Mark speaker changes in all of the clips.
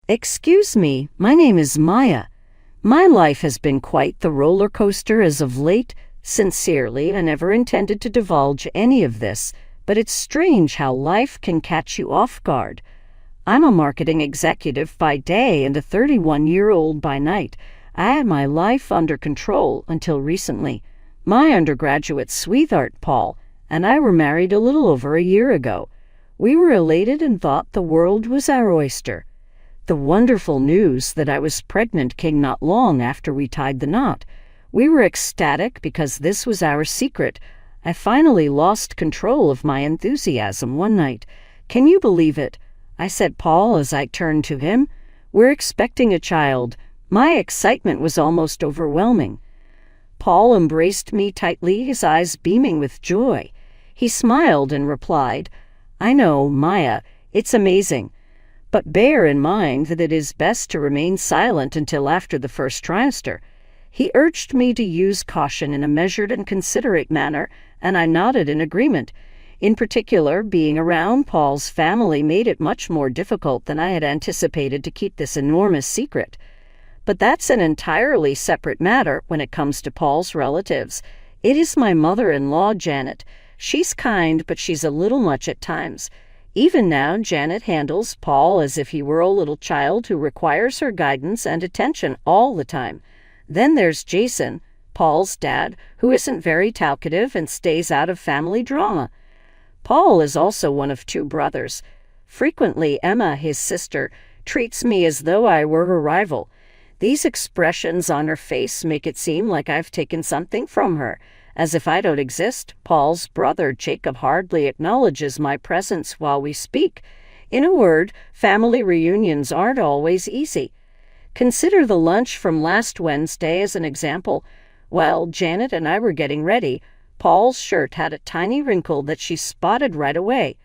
Speaker 1: Excuse me, my name is Maya. My life has been quite the roller coaster as of late. Sincerely, I never intended to divulge any of this, but it's strange how life can catch you off guard. I'm a marketing executive by day and a 31-year-old by night. I had my life under control until recently. My undergraduate sweetheart, Paul, and I were married a little over a year ago. We were elated and thought the world was our oyster. The wonderful news that I was pregnant came not long after we tied the knot. We were ecstatic because this was our secret. I finally lost control of my enthusiasm one night. "Can you believe it?" I said, Paul, as I turned to him. "We're expecting a child." My excitement was almost overwhelming. Paul embraced me tightly, his eyes beaming with joy. He smiled and replied, "I know, Maya, it's amazing. But bear in mind that it is best to remain silent until after the first trimester." He urged me to use caution in a measured and considerate manner, and I nodded in agreement. In particular, being around Paul's family made it much more difficult than I had anticipated to keep this enormous secret. But that's an entirely separate matter when it comes to Paul's relatives. It is my mother-in-law, Janet. She's kind, but she's a little much at times. Even now, Janet handles Paul as if he were a little child who requires her guidance and attention all the time. Then there's Jason, Paul's dad, who isn't very talkative and stays out of family drama. Paul is also one of two brothers. Frequently, Emma, his sister, treats me as though I were her rival. These expressions on her face make it seem like I've taken something from her. As if I don't exist, Paul's brother Jacob hardly acknowledges my presence while we speak. In a word, family reunions aren't always easy. Consider the lunch from last Wednesday as an example. While Janet and I were getting ready, Paul's shirt had a tiny wrinkle that she spotted right away.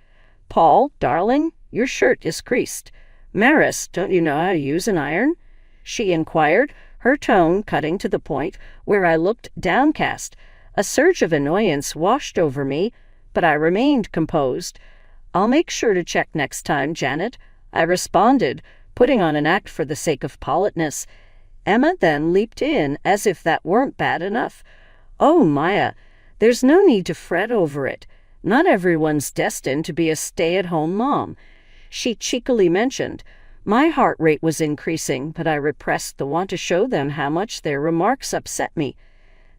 Speaker 1: "Paul, darling, your shirt is creased. Maris, don't you know how to use an iron?" she inquired, her tone cutting to the point where I looked downcast. A surge of annoyance washed over me, but I remained composed. "I'll make sure to check next time, Janet," I responded, putting on an act for the sake of politeness. Emma then leaped in as if that weren't bad enough. "Oh, Maya, there's no need to fret over it. Not everyone's destined to be a stay-at-home mom," she cheekily mentioned. My heart rate was increasing, but I repressed the want to show them how much their remarks upset me.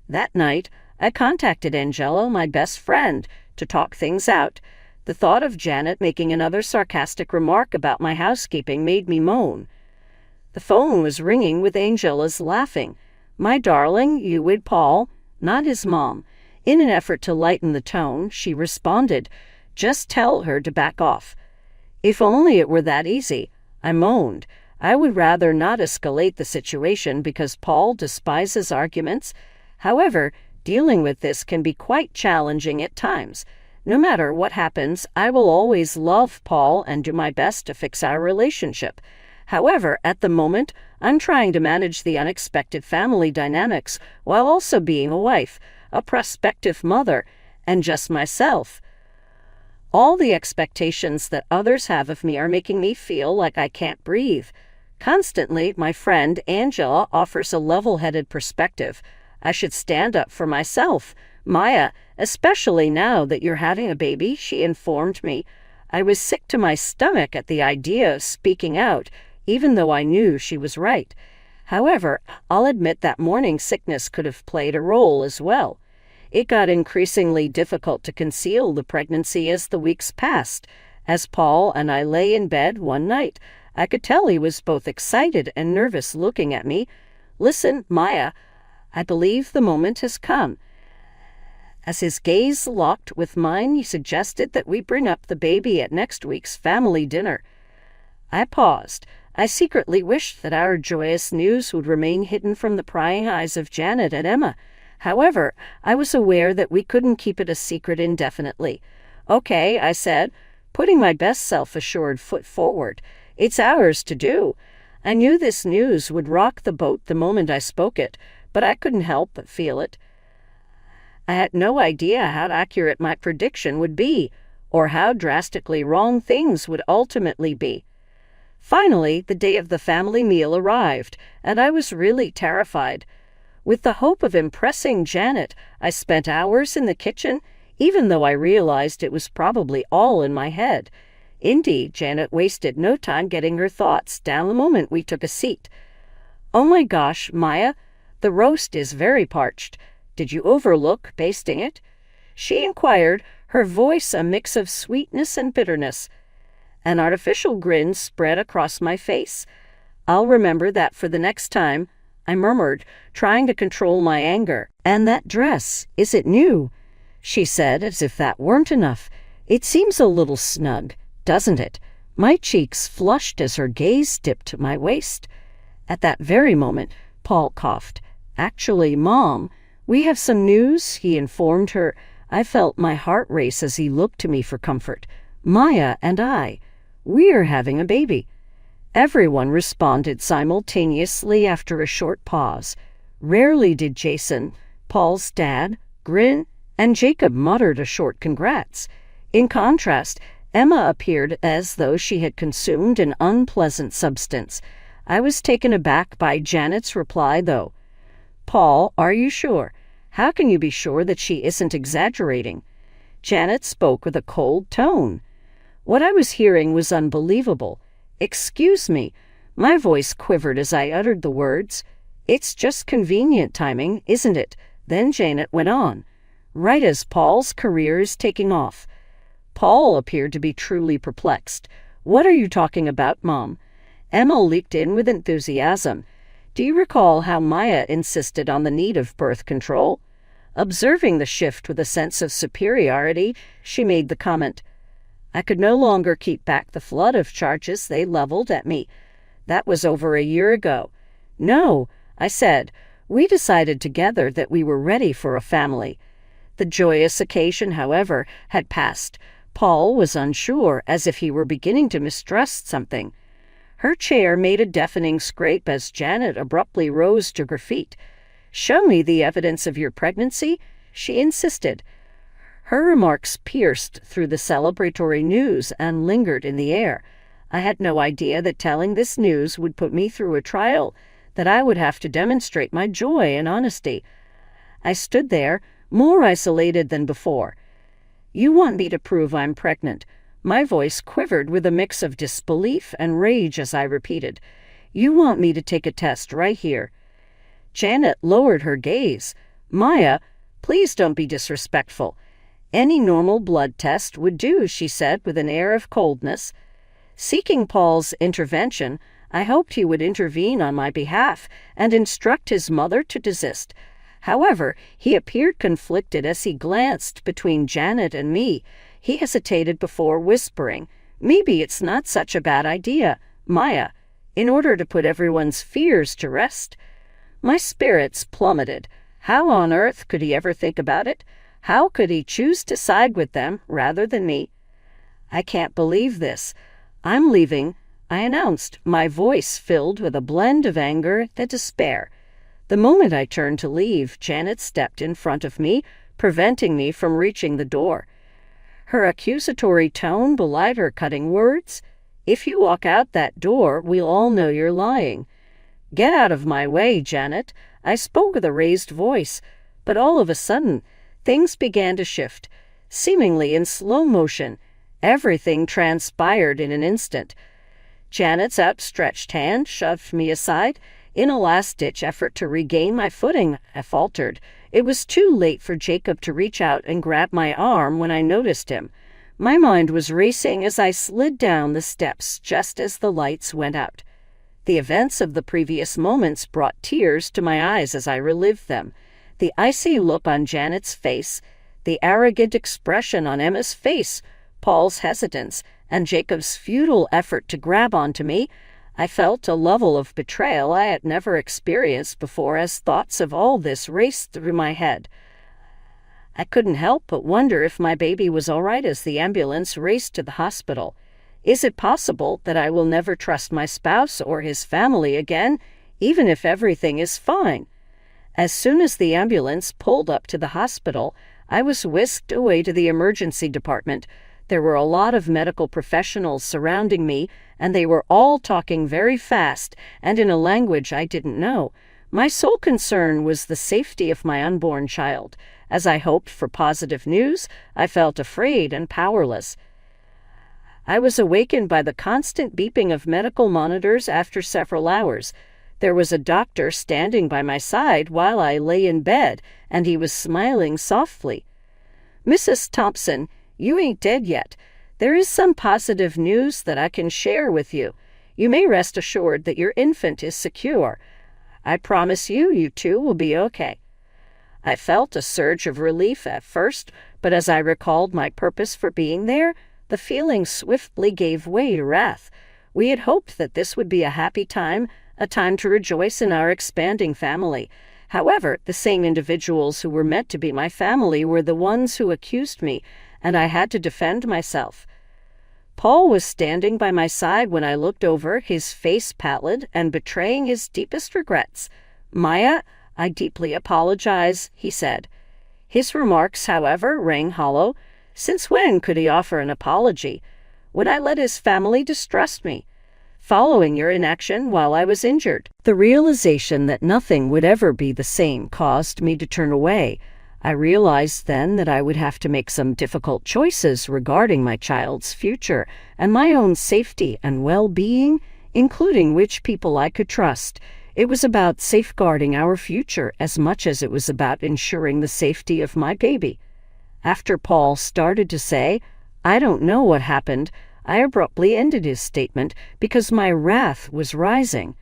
Speaker 1: That night, I contacted Angelo, my best friend, to talk things out. The thought of Janet making another sarcastic remark about my housekeeping made me moan. The phone was ringing with Angela's laughing. "My darling, you with Paul?" Not his mom. In an effort to lighten the tone, she responded, "Just tell her to back off." If only it were that easy, I moaned. I would rather not escalate the situation because Paul despises arguments. However, dealing with this can be quite challenging at times. No matter what happens, I will always love Paul and do my best to fix our relationship. However, at the moment, I'm trying to manage the unexpected family dynamics while also being a wife, a prospective mother, and just myself. All the expectations that others have of me are making me feel like I can't breathe. Constantly, my friend Angela offers a level-headed perspective. I should stand up for myself. "Maya, especially now that you're having a baby," she informed me. I was sick to my stomach at the idea of speaking out, even though I knew she was right. However, I'll admit that morning sickness could have played a role as well. It got increasingly difficult to conceal the pregnancy as the weeks passed. As Paul and I lay in bed one night, I could tell he was both excited and nervous looking at me. "Listen, Maya, I believe the moment has come." As his gaze locked with mine, he suggested that we bring up the baby at next week's family dinner. I paused. I secretly wished that our joyous news would remain hidden from the prying eyes of Janet and Emma. However, I was aware that we couldn't keep it a secret indefinitely. "Okay," I said, putting my best self-assured foot forward. "It's ours to do." I knew this news would rock the boat the moment I spoke it, but I couldn't help but feel it. I had no idea how accurate my prediction would be, or how drastically wrong things would ultimately be. Finally, the day of the family meal arrived, and I was really terrified. With the hope of impressing Janet, I spent hours in the kitchen, even though I realized it was probably all in my head. Indeed, Janet wasted no time getting her thoughts down the moment we took a seat. "Oh my gosh, Maya, the roast is very parched. Did you overlook basting it?" she inquired, her voice a mix of sweetness and bitterness. An artificial grin spread across my face. "I'll remember that for the next time," I murmured, trying to control my anger. "And that dress, is it new?" she said, as if that weren't enough. "It seems a little snug, doesn't it?" My cheeks flushed as her gaze dipped to my waist. At that very moment, Paul coughed. "Actually, Mom, we have some news," he informed her. I felt my heart race as he looked to me for comfort. "Maya and we're having a baby." Everyone responded simultaneously after a short pause. Rarely did Jason, Paul's dad, grin, and Jacob muttered a short congrats. In contrast, Emma appeared as though she had consumed an unpleasant substance. I was taken aback by Janet's reply, though. "Paul, are you sure? How can you be sure that she isn't exaggerating?" Janet spoke with a cold tone. What I was hearing was unbelievable. "Excuse me." My voice quivered as I uttered the words. "It's just convenient timing, isn't it?" Then Janet went on. "Right as Paul's career is taking off." Paul appeared to be truly perplexed. "What are you talking about, Mom?" Emma leaped in with enthusiasm. "Do you recall how Maya insisted on the need of birth control?" Observing the shift with a sense of superiority, she made the comment. I could no longer keep back the flood of charges they leveled at me. "That was over a year ago." "No," I said. "We decided together that we were ready for a family." The joyous occasion, however, had passed. Paul was unsure, as if he were beginning to mistrust something. Her chair made a deafening scrape as Janet abruptly rose to her feet. "Show me the evidence of your pregnancy," she insisted. Her remarks pierced through the celebratory news and lingered in the air. I had no idea that telling this news would put me through a trial, that I would have to demonstrate my joy and honesty. I stood there, more isolated than before. "You want me to prove I'm pregnant?" My voice quivered with a mix of disbelief and rage as I repeated, "You want me to take a test right here?" Janet lowered her gaze. "Maya, please don't be disrespectful." "Any normal blood test would do," she said with an air of coldness. Seeking Paul's intervention, I hoped he would intervene on my behalf and instruct his mother to desist. However, he appeared conflicted as he glanced between Janet and me. He hesitated before whispering, "Maybe it's not such a bad idea, Maya," in order to put everyone's fears to rest. My spirits plummeted. How on earth could he ever think about it? How could he choose to side with them rather than me? "I can't believe this. I'm leaving," I announced, my voice filled with a blend of anger and despair. The moment I turned to leave, Janet stepped in front of me, preventing me from reaching the door. Her accusatory tone belied her cutting words. "If you walk out that door, we'll all know you're lying." "Get out of my way, Janet," I spoke with a raised voice. But all of a sudden, things began to shift, seemingly in slow motion. Everything transpired in an instant. Janet's outstretched hand shoved me aside. In a last-ditch effort to regain my footing, I faltered. It was too late for Jacob to reach out and grab my arm when I noticed him. My mind was racing as I slid down the steps just as the lights went out. The events of the previous moments brought tears to my eyes as I relived them. The icy look on Janet's face, the arrogant expression on Emma's face, Paul's hesitance, and Jacob's futile effort to grab onto me. I felt a level of betrayal I had never experienced before as thoughts of all this raced through my head. I couldn't help but wonder if my baby was all right as the ambulance raced to the hospital. Is it possible that I will never trust my spouse or his family again, even if everything is fine? As soon as the ambulance pulled up to the hospital, I was whisked away to the emergency department. There were a lot of medical professionals surrounding me, and they were all talking very fast and in a language I didn't know. My sole concern was the safety of my unborn child. As I hoped for positive news, I felt afraid and powerless. I was awakened by the constant beeping of medical monitors after several hours. There was a doctor standing by my side while I lay in bed, and he was smiling softly. "Mrs. Thompson, you ain't dead yet. There is some positive news that I can share with you. You may rest assured that your infant is secure. I promise you, you two will be okay." I felt a surge of relief at first, but as I recalled my purpose for being there, the feeling swiftly gave way to wrath. We had hoped that this would be a happy time, a time to rejoice in our expanding family. However, the same individuals who were meant to be my family were the ones who accused me, and I had to defend myself. Paul was standing by my side when I looked over, his face pallid and betraying his deepest regrets. "Maya, I deeply apologize," he said. His remarks, however, rang hollow. Since when could he offer an apology? Would I let his family distrust me? Following your inaction while I was injured. The realization that nothing would ever be the same caused me to turn away. I realized then that I would have to make some difficult choices regarding my child's future and my own safety and well-being, including which people I could trust. It was about safeguarding our future as much as it was about ensuring the safety of my baby. After Paul started to say, "I don't know what happened," I abruptly ended his statement because my wrath was rising.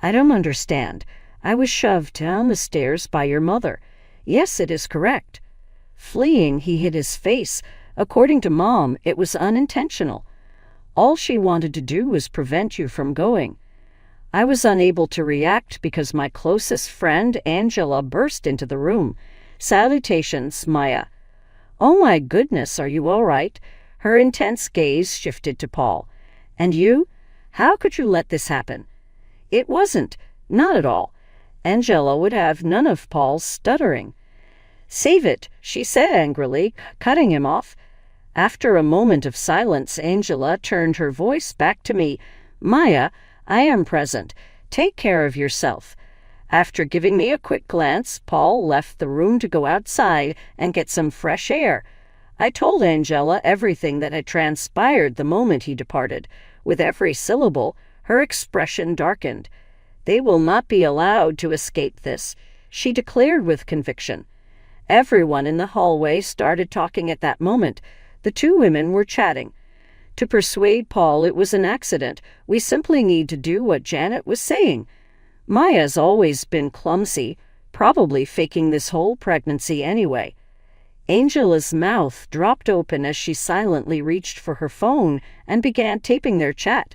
Speaker 1: "I don't understand. I was shoved down the stairs by your mother. Yes, it is correct." Fleeing, he hid his face. According to Mom, it was unintentional. All she wanted to do was prevent you from going. I was unable to react because my closest friend, Angela, burst into the room. "Salutations, Maya." "Oh my goodness, are you all right?" Her intense gaze shifted to Paul. "And you? How could you let this happen?" "It wasn't. Not at all." Angela would have none of Paul's stuttering. "Save it," she said angrily, cutting him off. After a moment of silence, Angela turned her voice back to me. "Maya, I am present. Take care of yourself." After giving me a quick glance, Paul left the room to go outside and get some fresh air. I told Angela everything that had transpired the moment he departed. With every syllable, her expression darkened. "They will not be allowed to escape this," she declared with conviction. Everyone in the hallway started talking at that moment. The two women were chatting. To persuade Paul it was an accident. We simply need to do what Janet was saying. Maya's always been clumsy, probably faking this whole pregnancy anyway. Angela's mouth dropped open as she silently reached for her phone and began taping their chat.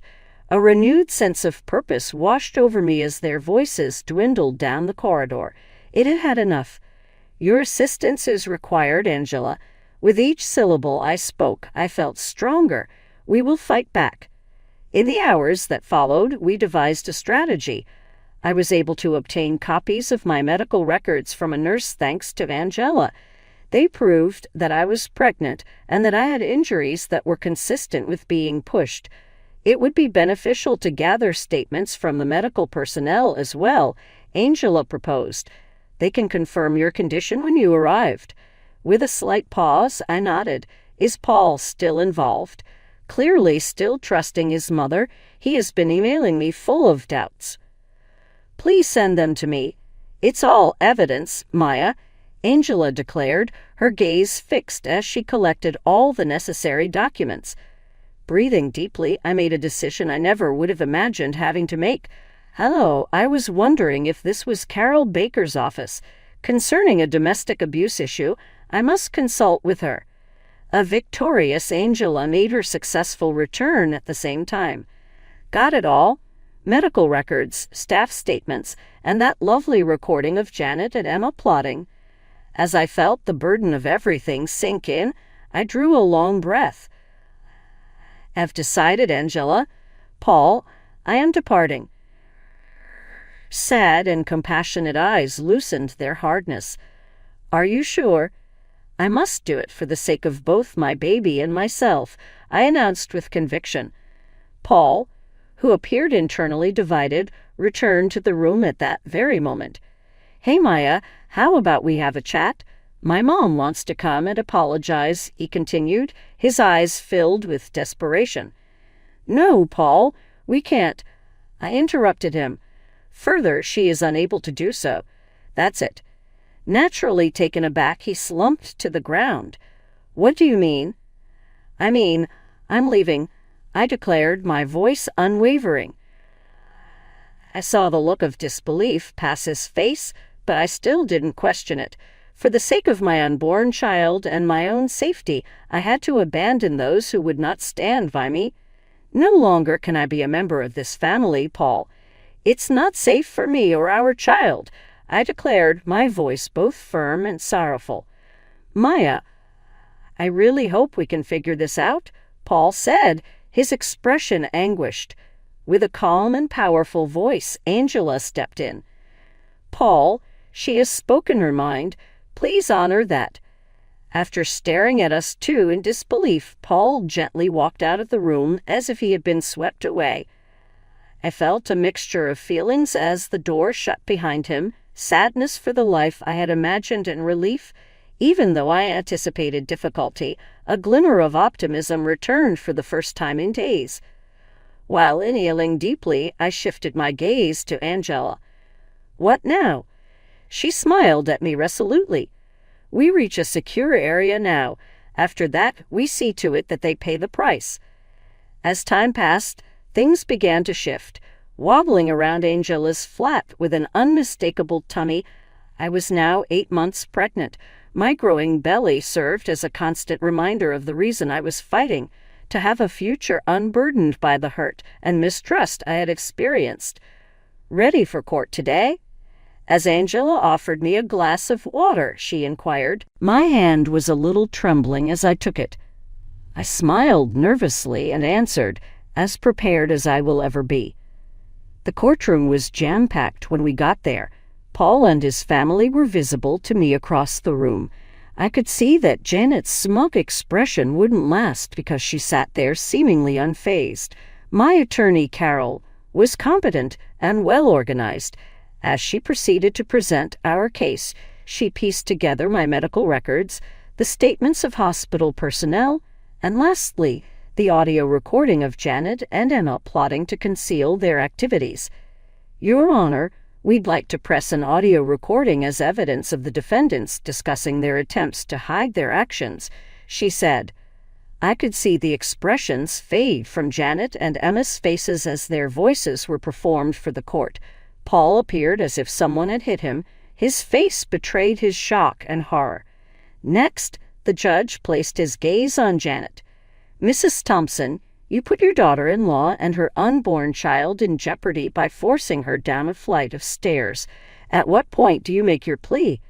Speaker 1: A renewed sense of purpose washed over me as their voices dwindled down the corridor. It had had enough. "Your assistance is required, Angela." With each syllable I spoke, I felt stronger. "We will fight back." In the hours that followed, we devised a strategy. I was able to obtain copies of my medical records from a nurse thanks to Angela. They proved that I was pregnant and that I had injuries that were consistent with being pushed. It would be beneficial to gather statements from the medical personnel as well, Angela proposed. "They can confirm your condition when you arrived." With a slight pause, I nodded. Is Paul still involved? Clearly still trusting his mother, he has been emailing me full of doubts. "Please send them to me. It's all evidence, Maya," Angela declared, her gaze fixed as she collected all the necessary documents. Breathing deeply, I made a decision I never would have imagined having to make. "Hello, I was wondering if this was Carol Baker's office. Concerning a domestic abuse issue, I must consult with her." A victorious Angela made her successful return at the same time. "Got it all? Medical records, staff statements, and that lovely recording of Janet and Emma plotting." As I felt the burden of everything sink in, I drew a long breath. "I've decided, Angela. Paul, I am departing." Sad and compassionate eyes loosened their hardness. "Are you sure?" "I must do it for the sake of both my baby and myself," I announced with conviction. Paul, who appeared internally divided, returned to the room at that very moment. "Hey, Maya, how about we have a chat? My mom wants to come and apologize," he continued, his eyes filled with desperation. "No, Paul, we can't." I interrupted him. "Further, she is unable to do so. That's it." Naturally taken aback, he slumped to the ground. "What do you mean?" "I mean, I'm leaving," I declared, my voice unwavering. I saw the look of disbelief pass his face, but I still didn't question it. For the sake of my unborn child and my own safety, I had to abandon those who would not stand by me. "No longer can I be a member of this family, Paul. It's not safe for me or our child," I declared, my voice both firm and sorrowful. "Maya, I really hope we can figure this out," Paul said, his expression anguished. With a calm and powerful voice, Angela stepped in. "Paul, she has spoken her mind. Please honor that." After staring at us two in disbelief, Paul gently walked out of the room as if he had been swept away. I felt a mixture of feelings as the door shut behind him, sadness for the life I had imagined and relief. Even though I anticipated difficulty, a glimmer of optimism returned for the first time in days. While inhaling deeply, I shifted my gaze to Angela. "What now?" She smiled at me resolutely. "We reach a secure area now. After that, we see to it that they pay the price." As time passed, things began to shift. Wobbling around Angela's flat with an unmistakable tummy, I was now 8 months pregnant. My growing belly served as a constant reminder of the reason I was fighting, to have a future unburdened by the hurt and mistrust I had experienced. "Ready for court today?" As Angela offered me a glass of water, she inquired. My hand was a little trembling as I took it. I smiled nervously and answered, as prepared as I will ever be. The courtroom was jam-packed when we got there. Paul and his family were visible to me across the room. I could see that Janet's smug expression wouldn't last because she sat there seemingly unfazed. My attorney, Carol, was competent and well-organized. As she proceeded to present our case, she pieced together my medical records, the statements of hospital personnel, and lastly, the audio recording of Janet and Emma plotting to conceal their activities. "Your Honor, we'd like to press an audio recording as evidence of the defendants discussing their attempts to hide their actions," she said. I could see the expressions fade from Janet and Emma's faces as their voices were performed for the court. Paul appeared as if someone had hit him. His face betrayed his shock and horror. Next, the judge placed his gaze on Janet. "Mrs. Thompson, you put your daughter-in-law and her unborn child in jeopardy by forcing her down a flight of stairs. At what point do you make your plea?"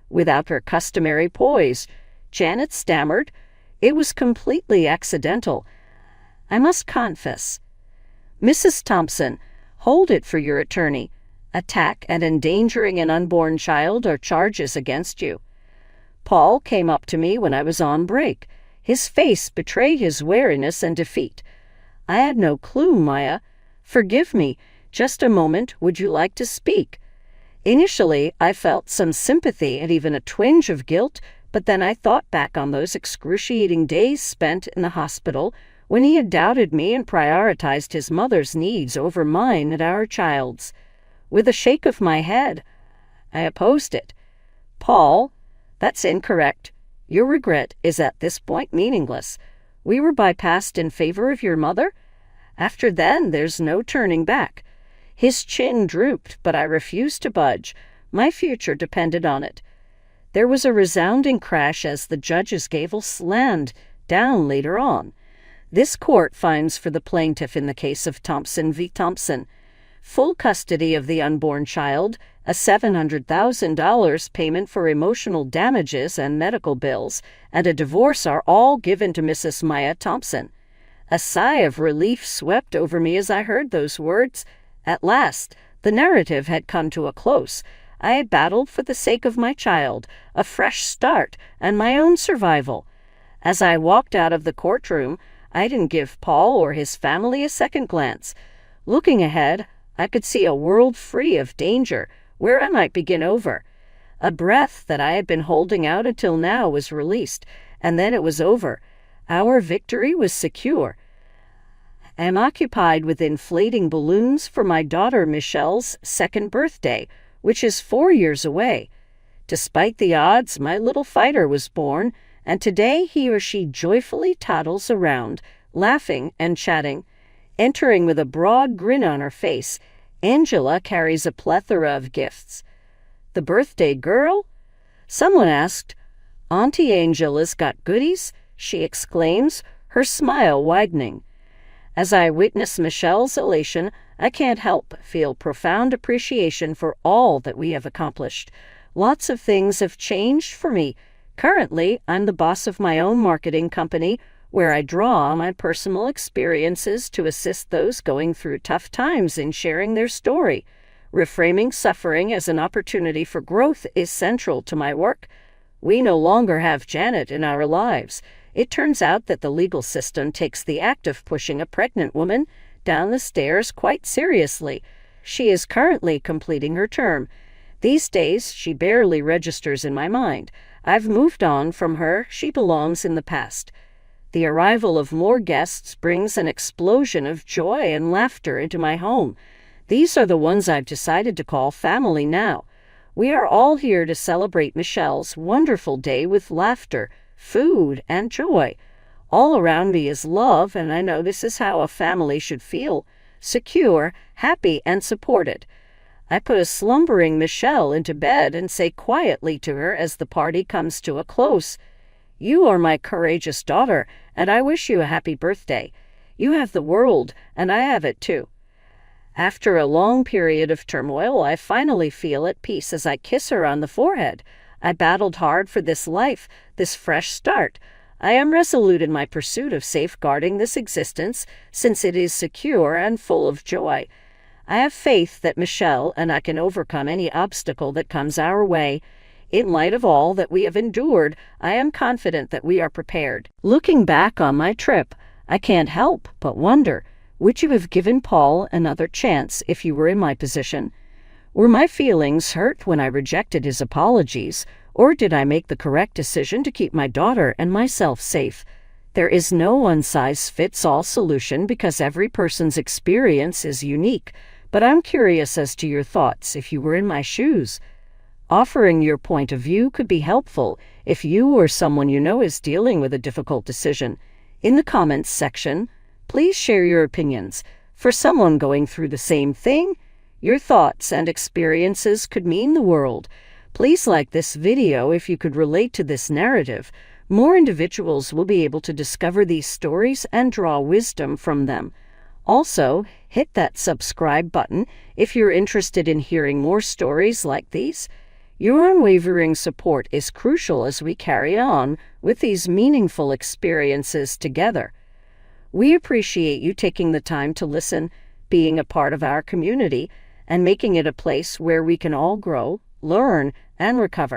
Speaker 1: Without her customary poise, Janet stammered, "It was completely accidental. I must confess." "Mrs. Thompson, hold it for your attorney. Attack and endangering an unborn child are charges against you." Paul came up to me when I was on break. His face betrayed his wariness and defeat. "I had no clue, Maya. Forgive me. Just a moment. Would you like to speak?" Initially, I felt some sympathy and even a twinge of guilt, but then I thought back on those excruciating days spent in the hospital when he had doubted me and prioritized his mother's needs over mine and our child's. With a shake of my head, I opposed it. "Paul, that's incorrect. Your regret is at this point meaningless. We were bypassed in favor of your mother. After then, there's no turning back." His chin drooped, but I refused to budge. My future depended on it. There was a resounding crash as the judge's gavel slammed down later on. "This court finds for the plaintiff in the case of Thompson v. Thompson. Full custody of the unborn child, a $700,000 payment for emotional damages and medical bills, and a divorce are all given to Mrs. Maya Thompson." A sigh of relief swept over me as I heard those words. At last, the narrative had come to a close. I had battled for the sake of my child, a fresh start, and my own survival. As I walked out of the courtroom, I didn't give Paul or his family a second glance. Looking ahead, I could see a world free of danger, where I might begin over. A breath that I had been holding out until now was released, and then it was over. Our victory was secure. I am occupied with inflating balloons for my daughter Michelle's second birthday, which is 4 years away. Despite the odds, my little fighter was born, and today he or she joyfully toddles around, laughing and chatting. Entering with a broad grin on her face, Angela carries a plethora of gifts. The birthday girl? Someone asked. Auntie Angela's got goodies, she exclaims, her smile widening. As I witness Michelle's elation, I can't help but feel profound appreciation for all that we have accomplished. Lots of things have changed for me. Currently, I'm the boss of my own marketing company, where I draw on my personal experiences to assist those going through tough times in sharing their story. Reframing suffering as an opportunity for growth is central to my work. We no longer have Janet in our lives. It turns out that the legal system takes the act of pushing a pregnant woman down the stairs quite seriously. She is currently completing her term. These days, she barely registers in my mind. I've moved on from her. She belongs in the past. The arrival of more guests brings an explosion of joy and laughter into my home. These are the ones I've decided to call family now. We are all here to celebrate Michelle's wonderful day with laughter, food, and joy. All around me is love, and I know this is how a family should feel: secure, happy, and supported. I put a slumbering Michelle into bed and say quietly to her as the party comes to a close, "You are my courageous daughter, and I wish you a happy birthday. You have the world, and I have it too." After a long period of turmoil, I finally feel at peace as I kiss her on the forehead. I battled hard for this life, this fresh start. I am resolute in my pursuit of safeguarding this existence, since it is secure and full of joy. I have faith that Michelle and I can overcome any obstacle that comes our way. In light of all that we have endured, I am confident that we are prepared. Looking back on my trip, I can't help but wonder, would you have given Paul another chance if you were in my position? Were my feelings hurt when I rejected his apologies, or did I make the correct decision to keep my daughter and myself safe? There is no one-size-fits-all solution because every person's experience is unique, but I'm curious as to your thoughts if you were in my shoes. Offering your point of view could be helpful if you or someone you know is dealing with a difficult decision. In the comments section, please share your opinions. For someone going through the same thing, your thoughts and experiences could mean the world. Please like this video if you could relate to this narrative. More individuals will be able to discover these stories and draw wisdom from them. Also, hit that subscribe button if you're interested in hearing more stories like these. Your unwavering support is crucial as we carry on with these meaningful experiences together. We appreciate you taking the time to listen, being a part of our community, and making it a place where we can all grow, learn, and recover.